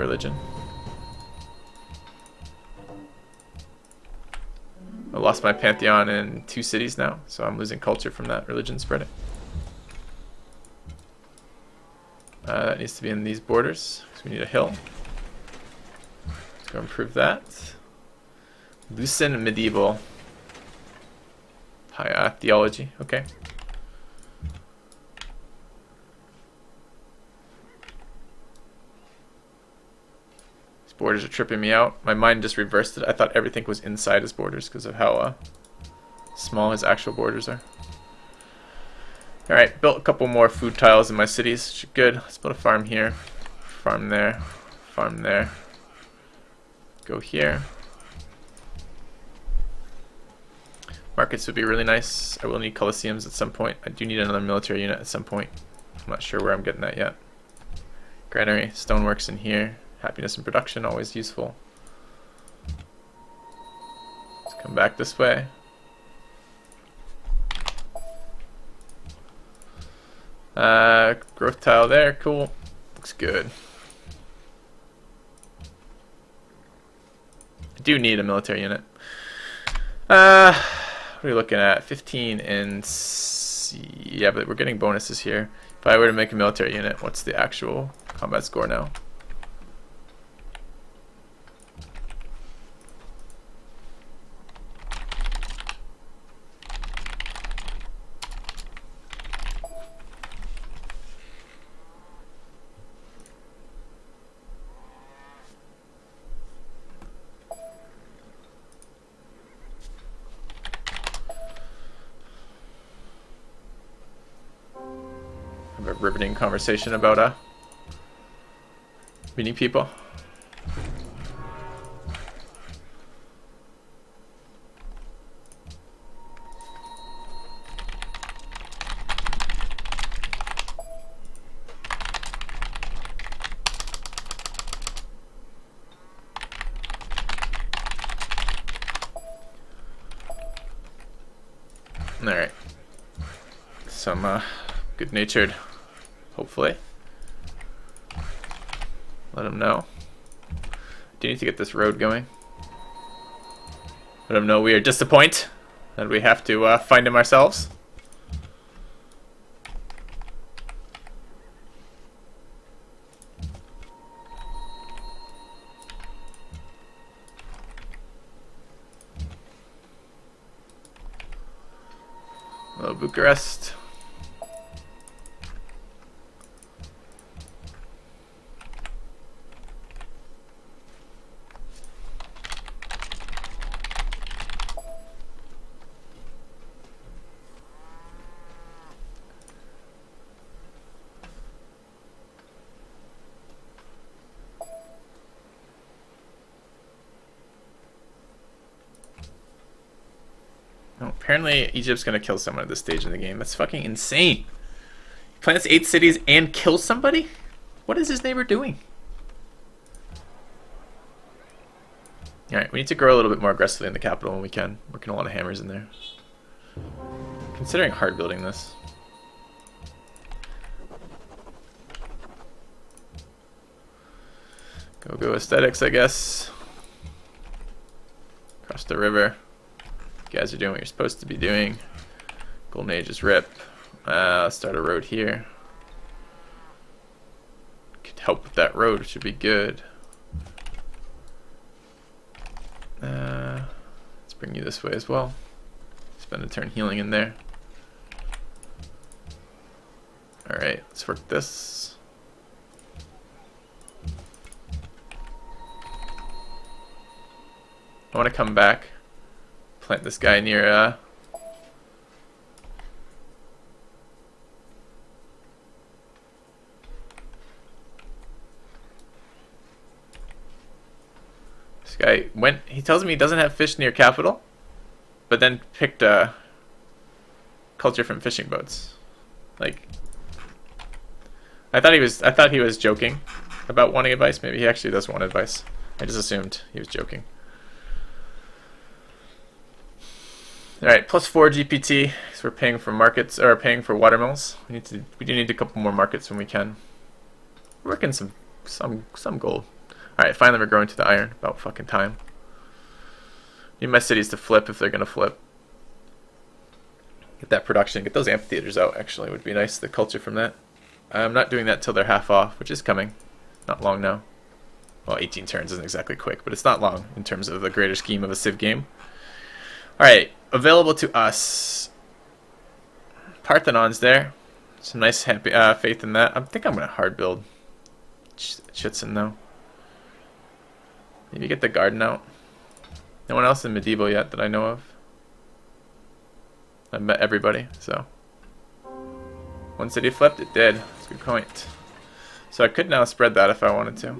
religion. I lost my pantheon in 2 cities now, so I'm losing culture from that religion spreading. That needs to be in these borders, because we need a hill. Let's go improve that. LuiSin medieval. Theology, okay. These borders are tripping me out. My mind just reversed it. I thought everything was inside his borders because of how small his actual borders are. Alright, built a couple more food tiles in my cities, which is good. Let's build a farm here, farm there, farm there. Go here. Markets would be really nice. I will need coliseums at some point. I do need another military unit at some point. I'm not sure where I'm getting that yet. Granary, stoneworks in here. Happiness and production, always useful. Let's come back this way. Growth tile there, cool. Looks good. I do need a military unit. What are we looking at? 15 and yeah, but we're getting bonuses here. If I were to make a military unit, what's the actual combat score now? Have a riveting conversation about meeting people. All right, some good-natured, hopefully. Let him know. Do need to get this road going. Let him know we are disappointed and we have to find him ourselves. Hello, Bucharest. Oh, apparently Egypt's gonna kill someone at this stage in the game. That's fucking insane. He plants 8 cities and kills somebody? What is his neighbor doing? Alright, we need to grow a little bit more aggressively in the capital when we can. Working a lot of hammers in there. Considering hard building this. Go aesthetics, I guess. Across the river. You guys are doing what you're supposed to be doing. Golden Age is rip. Let's start a road here. Could help with that road, which should be good. Let's bring you this way as well. Spend a turn healing in there. Alright, let's work this. I want to come back. Plant this guy near this guy went, he tells me he doesn't have fish near capital, but then picked culture from fishing boats. Like, I thought he was joking about wanting advice. Maybe he actually does want advice. I just assumed he was joking. Alright, +4 GPT, because we're paying for markets, or paying for watermills. We do need a couple more markets when we can. We're working some gold. Alright, finally we're growing to the iron. About fucking time. Need my cities to flip if they're gonna flip. Get that production. Get those amphitheaters out, actually. Would be nice, the culture from that. I'm not doing that till they're half off, which is coming. Not long now. Well, 18 turns isn't exactly quick, but it's not long in terms of the greater scheme of a Civ game. Alright, available to us. Parthenon's there. Some nice happy, faith in that. I think I'm going to hard build Chitzen, though. Maybe get the garden out. No one else in medieval yet that I know of. I've met everybody, so. One city flipped, it did. That's a good point. So I could now spread that if I wanted to.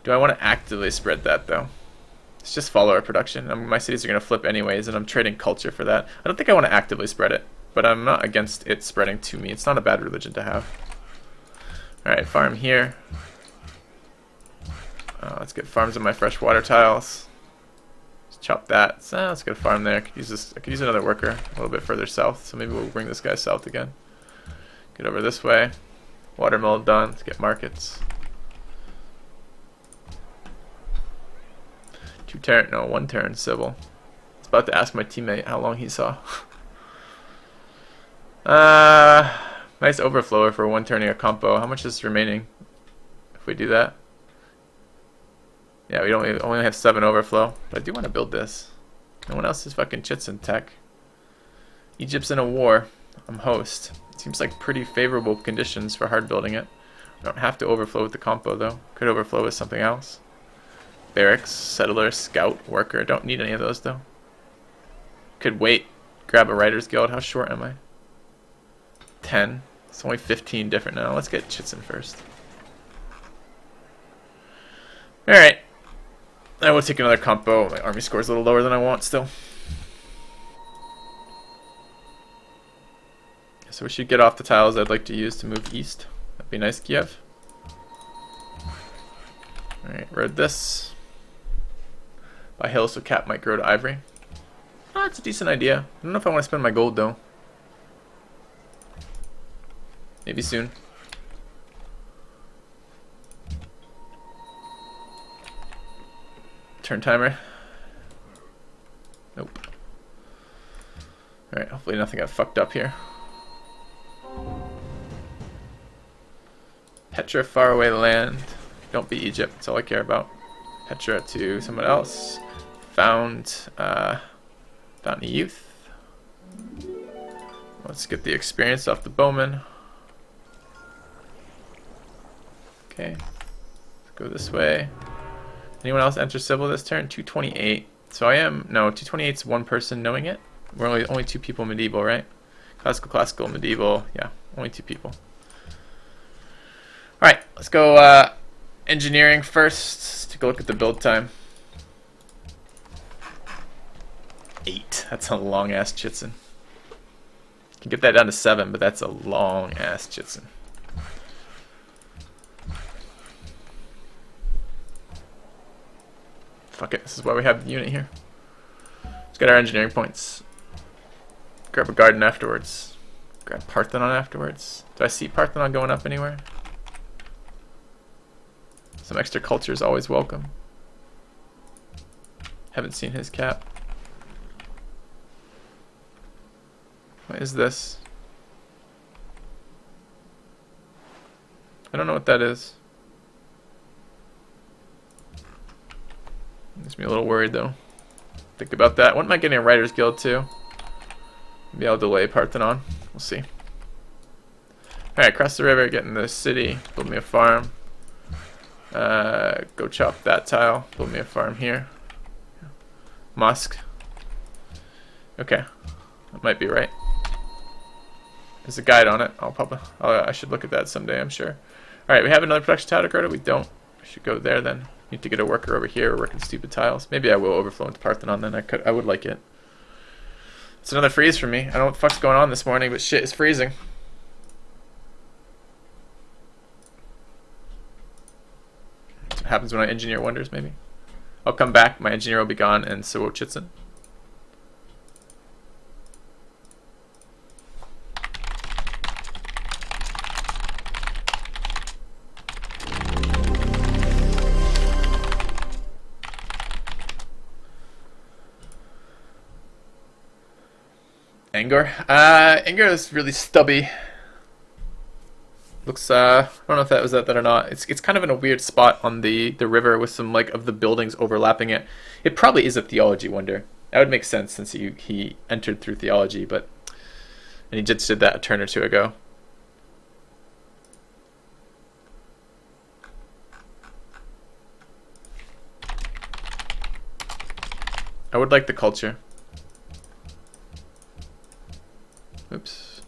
Do I want to actively spread that, though? It's just follower production. My cities are going to flip anyways, and I'm trading culture for that. I don't think I want to actively spread it, but I'm not against it spreading to me. It's not a bad religion to have. Alright, farm here. Let's get farms on my freshwater tiles. Let's chop that. So, let's get a farm there. I could use this. I could use another worker a little bit further south, so maybe we'll bring this guy south again. Get over this way. Watermill done. Let's get markets. 2 turn, no, 1 turn civil. I was about to ask my teammate how long he saw. Nice overflower for 1 turning a compo. How much is remaining if we do that? Yeah, we only have 7 overflow, but I do want to build this. No one else is fucking chits in tech. Egypt's in a war. I'm host. Seems like pretty favorable conditions for hard building it. I don't have to overflow with the compo though. Could overflow with something else. Barracks, settler, scout, worker. Don't need any of those though. Could wait. Grab a writer's guild. How short am I? 10. It's only 15 different now. Let's get Chitzen first. Alright. I will take another compo. My army score is a little lower than I want still. So we should get off the tiles I'd like to use to move east. That'd be nice, Kiev. Alright, road this. By hills, so cap might grow to ivory. Oh, that's a decent idea. I don't know if I want to spend my gold though. Maybe soon. Turn timer. Nope. Alright, hopefully nothing got fucked up here. Petra, faraway land. Don't be Egypt, that's all I care about. Petra to someone else. Found Fountain of Youth. Let's get the experience off the bowman. Okay. Let's go this way. Anyone else enter civil this turn? 228. So I am, no, 228 is 1 person knowing it. We're only 2 people medieval, right? Classical, medieval. Yeah, only 2 people. Alright, let's go engineering first. Take a look at the build time. 8. That's a long ass Chitzen. Can get that down to 7, but that's a long ass Chitzen. Fuck it, this is why we have the unit here. Let's get our engineering points. Grab a garden afterwards. Grab Parthenon afterwards. Do I see Parthenon going up anywhere? Some extra culture is always welcome. Haven't seen his cap. What is this? I don't know what that is. Makes me a little worried though. Think about that. When am I getting a writer's guild too? Maybe I'll delay Parthenon. We'll see. Alright, cross the river, get in the city, build me a farm. Go chop that tile, build me a farm here. Mosque. Okay, that might be right. There's a guide on it. I should look at that someday, I'm sure. Alright, we have another production tile to go to. We don't. I should go there then. Need to get a worker over here. We're working stupid tiles. Maybe I will overflow into Parthenon then. I would like it. It's another freeze for me. I don't know what the fuck's going on this morning, but shit is freezing. That's what happens when I engineer wonders, maybe. I'll come back, my engineer will be gone, and so will Chitzen. Angor. Angor is really stubby. Looks, I don't know if that was that or not. It's kind of in a weird spot on the river with some like of the buildings overlapping it. It probably is a theology wonder. That would make sense since he entered through theology, and he just did that a turn or two ago. I would like the culture. Oops.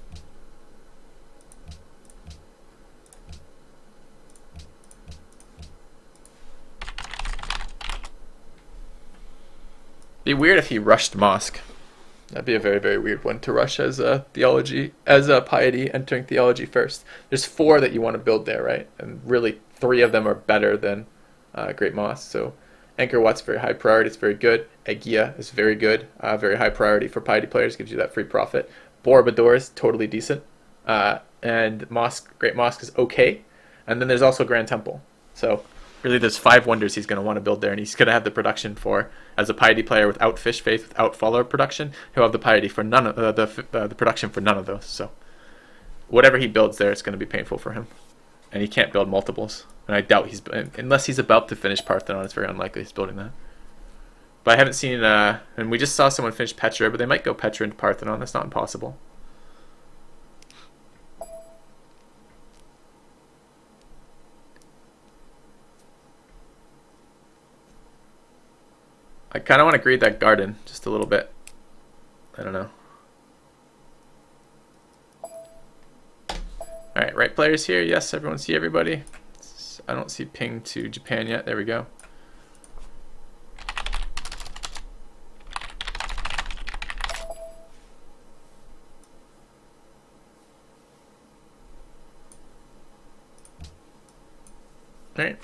Be weird if he rushed mosque. That'd be a very, very weird one to rush as a theology, as a piety, entering theology first. There's 4 that you want to build there, right? And really 3 of them are better than Great Mosque. So Angkor Wat's very high priority. It's very good. Agia is very good. Very high priority for piety players. Gives you that free profit. Borobudur is totally decent. And Great Mosque is okay. And then there's also Grand Temple. So really there's 5 wonders he's going to want to build there, and he's going to have the production for, as a piety player without fish faith, without follower production, he'll have the piety for none of the production for none of those. So whatever he builds there, it's going to be painful for him, and he can't build multiples. And I doubt unless he's about to finish Parthenon, it's very unlikely he's building that. But I haven't seen, and we just saw someone finish Petra, but they might go Petra into Parthenon. That's not impossible. I kind of want to grade that garden just a little bit. I don't know. Alright, right players here. Yes, everyone see everybody. I don't see ping to Japan yet. There we go. Alright.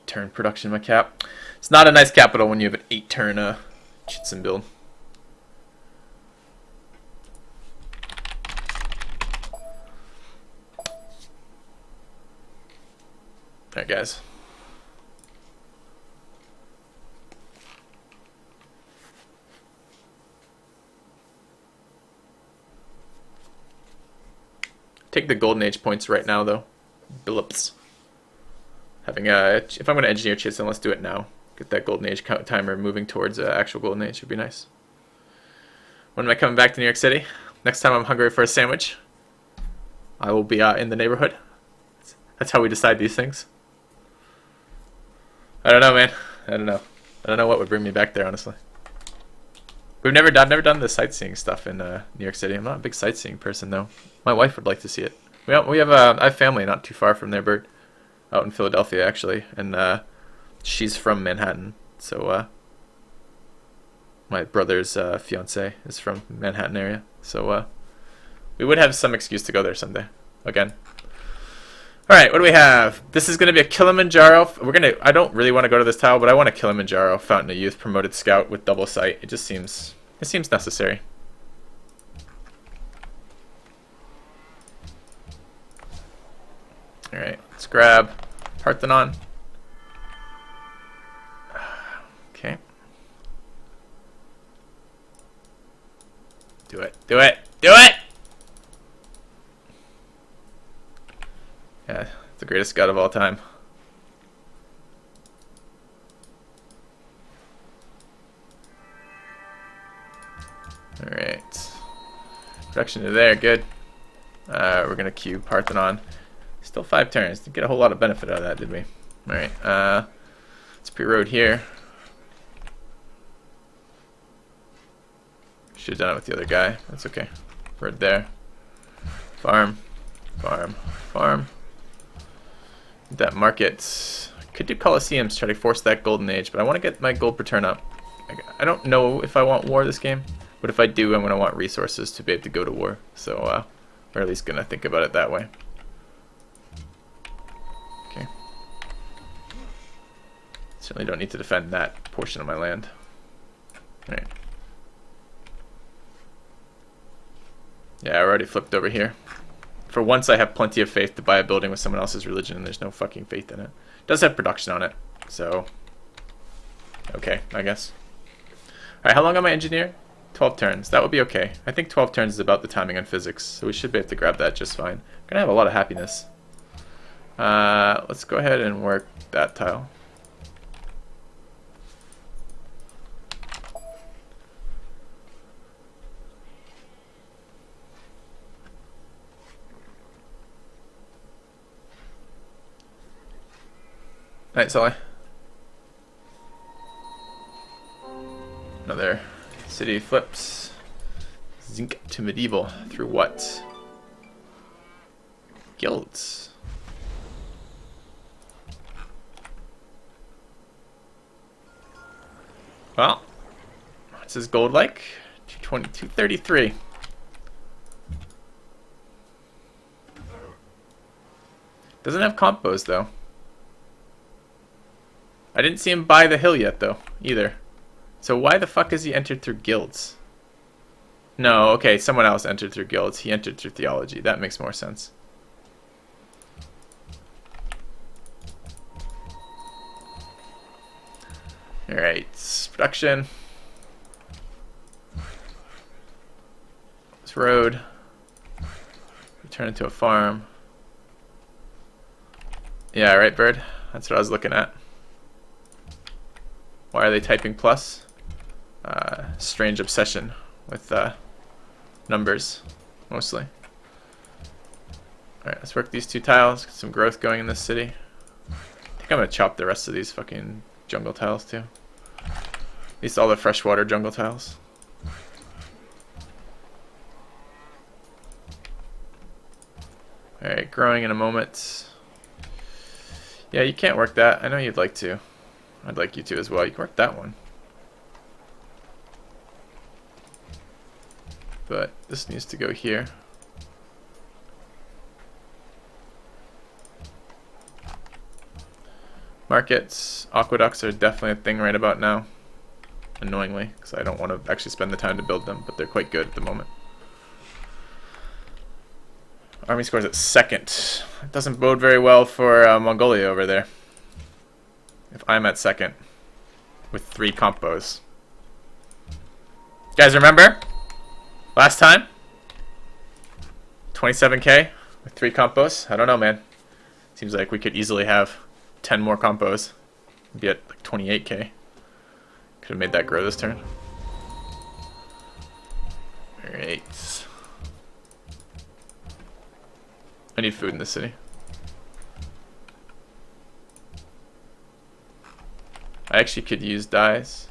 Turn production my cap. It's not a nice capital when you have an 8-turn Chitsun build. Alright guys. Take the Golden Age points right now though. Billups. Having if I'm going to engineer Chitsun, let's do it now. Get that Golden Age timer moving towards actual Golden Age would be nice. When am I coming back to New York City? Next time I'm hungry for a sandwich, I will be in the neighborhood. That's how we decide these things. I don't know, man. I don't know. I don't know what would bring me back there, honestly. I've never done the sightseeing stuff in New York City. I'm not a big sightseeing person, though. My wife would like to see it. I have family not too far from there, Bert. Out in Philadelphia, actually, and she's from Manhattan, so my brother's fiance is from Manhattan area, so we would have some excuse to go there someday again. All right, what do we have? This is going to be a Kilimanjaro. I don't really want to go to this tile, but I want a Kilimanjaro Fountain of Youth promoted scout with double sight. It seems necessary. All right, let's grab Parthenon. Okay. Do it. Do it. Do it! Yeah, the greatest scout of all time. All right. Production to there, good. We're going to queue Parthenon. Still 5 turns. Didn't get a whole lot of benefit out of that, did we? Alright, let's pre-road here. Should have done it with the other guy. That's okay. Road there. Farm. Farm. Farm. That market. Could do Colosseums, try to force that Golden Age, but I want to get my gold per turn up. I don't know if I want war this game, but if I do, I'm going to want resources to be able to go to war. So, we're at least going to think about it that way. Certainly don't need to defend that portion of my land. All right. Yeah, I already flipped over here. For once, I have plenty of faith to buy a building with someone else's religion, and there's no fucking faith in it. It does have production on it, so okay, I guess. All right, how long am I engineer? 12 turns. That would be okay. I think 12 turns is about the timing on physics, so we should be able to grab that just fine. I'm gonna have a lot of happiness. Let's go ahead and work that tile. Alright, Sully. Another city flips. Zinc to medieval. Through what? Guilds. Well, what's his gold like? 220, 233. Doesn't have compos though. I didn't see him buy the hill yet, though, either. So why the fuck has he entered through guilds? No, okay, someone else entered through guilds. He entered through theology. That makes more sense. Alright, production. This road. Turn into a farm. Yeah, right, Bird? That's what I was looking at. Why are they typing plus? Strange obsession with numbers, mostly. Alright, let's work these two tiles. Get some growth going in this city. I think I'm going to chop the rest of these fucking jungle tiles too. At least all the freshwater jungle tiles. Alright, growing in a moment. Yeah, you can't work that. I know you'd like to. I'd like you to as well. You can work that one. But this needs to go here. Markets, aqueducts are definitely a thing right about now. Annoyingly, because I don't want to actually spend the time to build them, but they're quite good at the moment. Army scores at second. It doesn't bode very well for Mongolia over there. If I'm at second with 3 compos. You guys remember? Last time? 27k with 3 compos? I don't know, man. Seems like we could easily have 10 more compos. Be at like 28k. Could have made that grow this turn. Alright. I need food in the city. I actually could use dyes.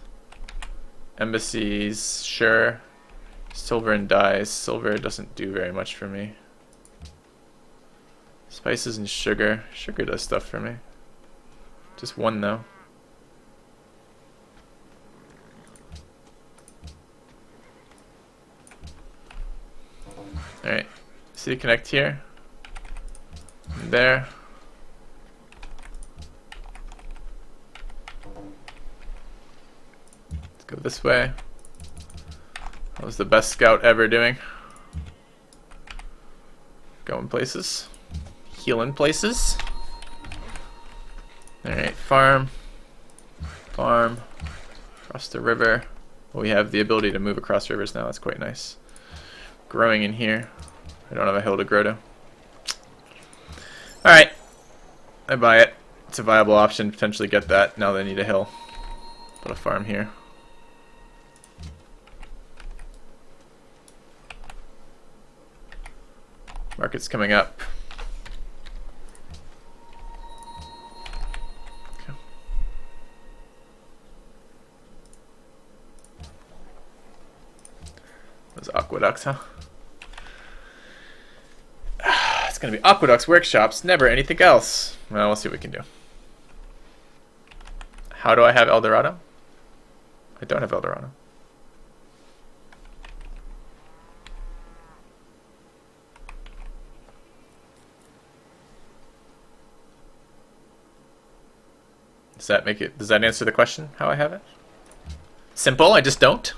Embassies, sure. Silver and dyes. Silver doesn't do very much for me. Spices and sugar. Sugar does stuff for me. Just 1 though. Alright. City connect here. And there. Go this way. That was the best scout ever doing. Going places. Healing places. Alright, farm. Farm. Across the river. Well, we have the ability to move across rivers now. That's quite nice. Growing in here. I don't have a hill to grow to. Alright. I buy it. It's a viable option. Potentially get that. Now they need a hill. Put a farm here. Market's coming up. Okay. Those aqueducts, huh? It's gonna be aqueducts, workshops, never anything else. Well, we'll see what we can do. How do I have El Dorado? I don't have El Dorado. Does that make it? Does that answer the question? How I have it? Simple. I just don't.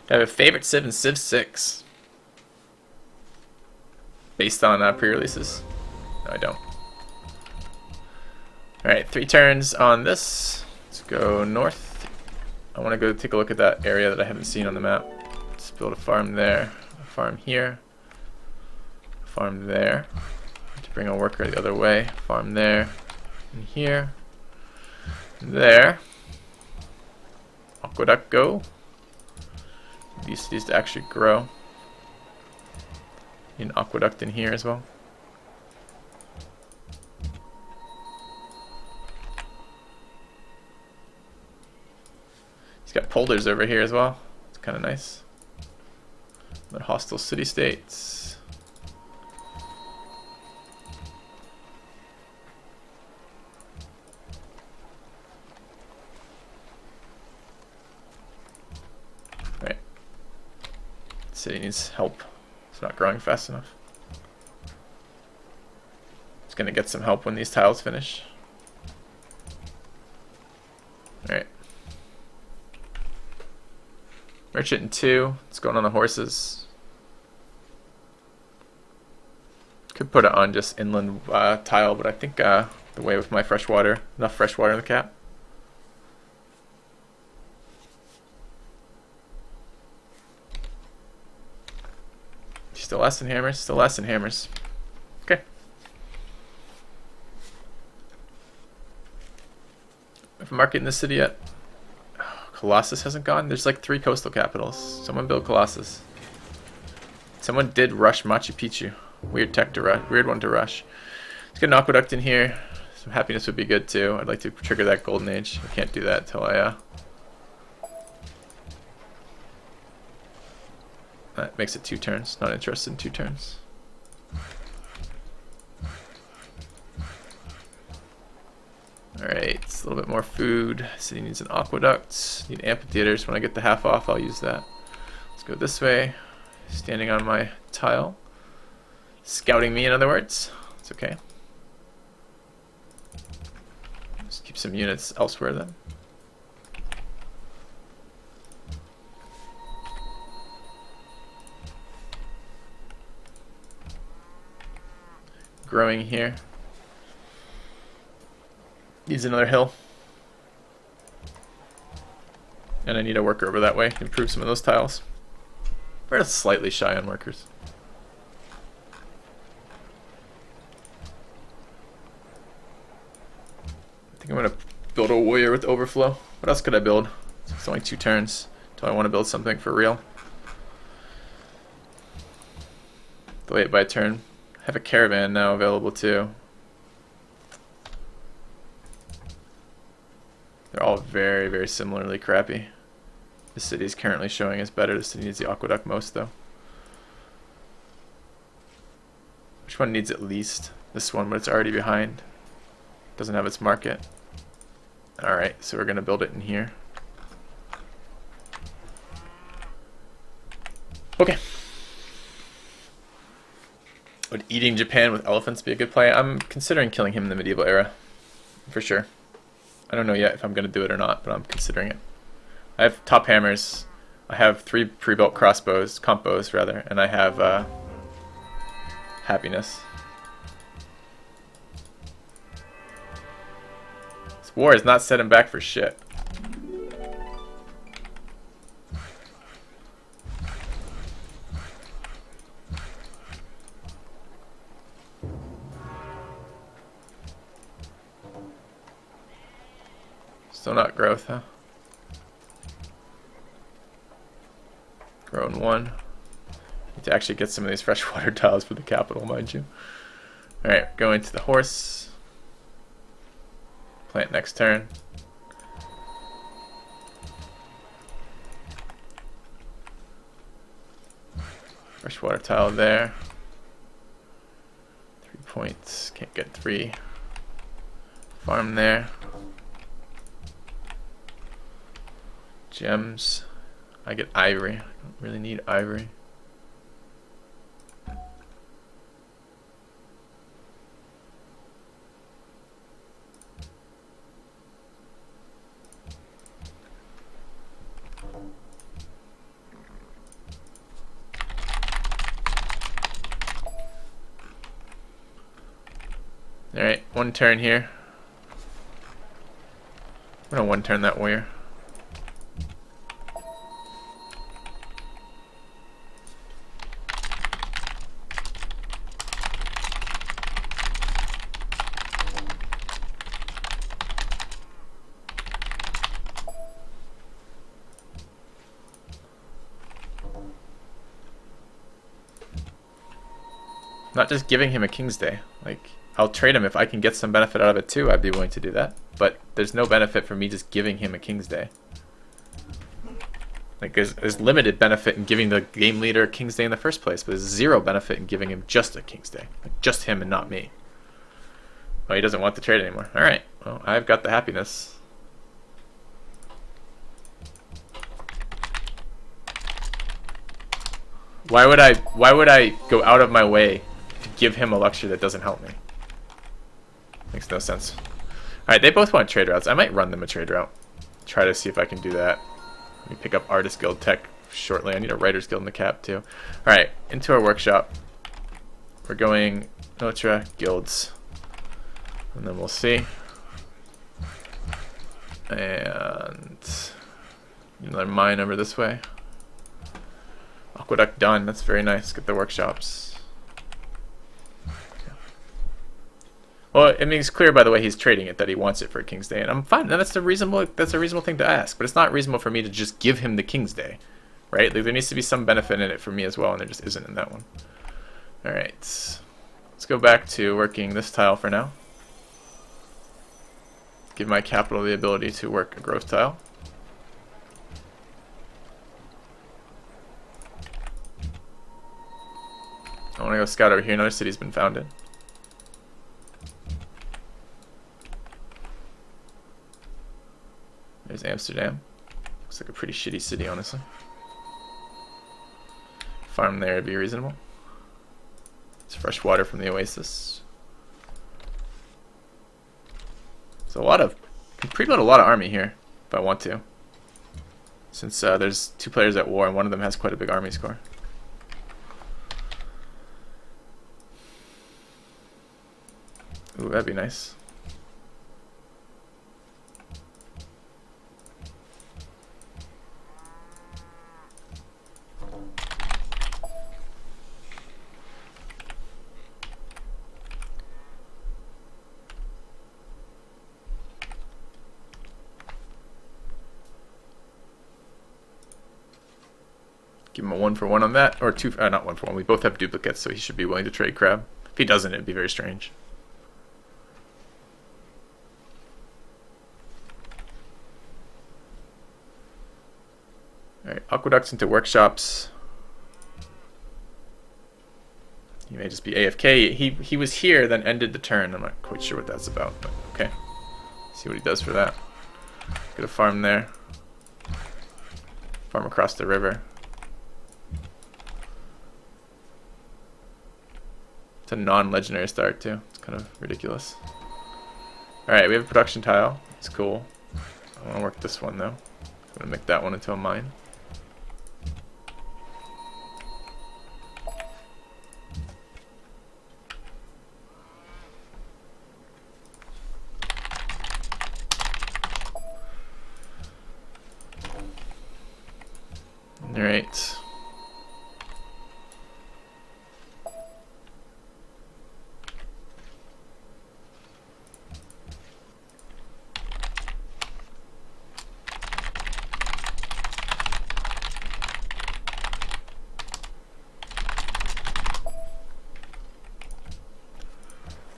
Do I have a favorite Civ in Civ 6? based on pre-releases. No, I don't. Alright, 3 turns on this. Let's go north. I want to go take a look at that area that I haven't seen on the map. Let's build a farm there, a farm here, a farm there. To bring a worker the other way, farm there, and here, there. Aqueduct go. These cities to actually grow. Need an aqueduct in here as well. He's got polders over here as well. It's kind of nice. They're hostile city-states. Right. City needs help. It's not growing fast enough. It's gonna get some help when these tiles finish. Alright. Merchant in 2. It's going on the horses. Could put it on just inland tile, but I think the way with my fresh water, enough fresh water in the cap. Still less than hammers, still less than hammers. Okay. If I'm marketing this city yet. Colossus hasn't gone? There's like 3 coastal capitals. Someone built Colossus. Someone did rush Machu Picchu. Weird tech to rush. Weird one to rush. Let's get an aqueduct in here. Some happiness would be good too. I'd like to trigger that golden age. I can't do that until I that makes it 2 turns. Not interested in 2 turns. Alright, it's a little bit more food. City needs an aqueduct. Need amphitheaters. When I get the half off, I'll use that. Let's go this way. Standing on my tile. Scouting me, in other words. It's okay. Just keep some units elsewhere then. Growing here. Needs another hill. And I need a worker over that way to improve some of those tiles. We're slightly shy on workers. I think I'm going to build a warrior with overflow. What else could I build? It's only 2 turns. Do I want to build something for real? Delay it by a turn. I have a caravan now available too. They're all very, very similarly crappy. The city is currently showing is better. The city needs the aqueduct most though. Which one needs it least? This one, but it's already behind. Doesn't have its market. Alright, so we're going to build it in here. Okay. Would eating Japan with elephants be a good play? I'm considering killing him in the medieval era. For sure. I don't know yet if I'm going to do it or not, but I'm considering it. I have top hammers. I have 3 pre-built crossbows, compos rather, and I have happiness. This war is not setting back for shit. Still not growth, huh? Grown 1. Need to actually get some of these freshwater tiles for the capital, mind you. Alright, going to the horse. Plant next turn. Freshwater tile there. 3 points. Can't get 3. Farm there. Gems. I get ivory. I don't really need ivory. Alright, one turn here. I'm gonna one turn that warrior. Not just giving him a King's Day. Like, I'll trade him if I can get some benefit out of it too. I'd be willing to do that. But there's no benefit for me just giving him a King's Day. Like, there's limited benefit in giving the game leader a King's Day in the first place, but there's zero benefit in giving him just a King's Day. Like, just him and not me. Oh, he doesn't want the trade anymore. Alright, well, I've got the happiness. Why would I go out of my way to give him a luxury that doesn't help me? Makes no sense. Alright, they both want trade routes. I might run them a trade route. Try to see if I can do that. Let me pick up Artist Guild Tech shortly. I need a Writer's Guild in the cap too. Alright, into our workshop. We're going Ultra Guilds. And then we'll see. And another mine over this way. Aqueduct done. That's very nice. Get the workshops. Well, it makes clear by the way he's trading it that he wants it for a King's Day, and I'm fine. That's a reasonable thing to ask. But it's not reasonable for me to just give him the King's Day, right? Like, there needs to be some benefit in it for me as well, and there just isn't in that one. All right, let's go back to working this tile for now. Give my capital the ability to work a growth tile. I want to go scout over here. Another city's been founded. There's Amsterdam. Looks like a pretty shitty city, honestly. Farm there would be reasonable. It's fresh water from the oasis. So can preload a lot of army here if I want to. Since there's two players at war and one of them has quite a big army score. Ooh, that'd be nice. Give him a 1-for-1 on that, or two. Not 1-for-1. We both have duplicates, so he should be willing to trade crab. If he doesn't, it'd be very strange. Alright, aqueducts into workshops. He may just be AFK. He was here, then ended the turn. I'm not quite sure what that's about, but okay. See what he does for that. Get a farm there. Farm across the river. It's a non-legendary start too. It's kind of ridiculous. Alright, we have a production tile. It's cool. I want to work this one though. I'm going to make that one into a mine. Alright.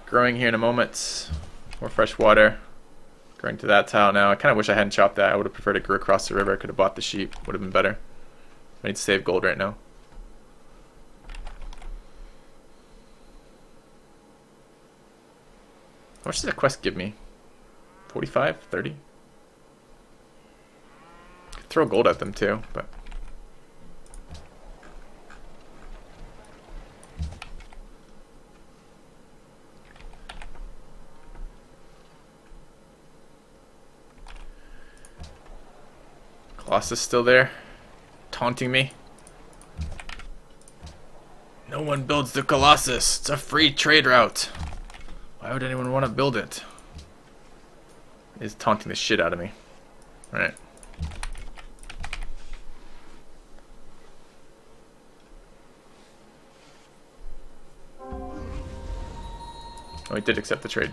Growing here in a moment. More fresh water. Going to that tile now. I kind of wish I hadn't chopped that. I would have preferred to grow across the river. I could have bought the sheep. Would have been better. I need to save gold right now. How much does that quest give me? 45? 30? Could throw gold at them too, but... Colossus still there, taunting me. No one builds the Colossus. It's a free trade route. Why would anyone want to build it? He's taunting the shit out of me. Alright. Oh, he did accept the trade.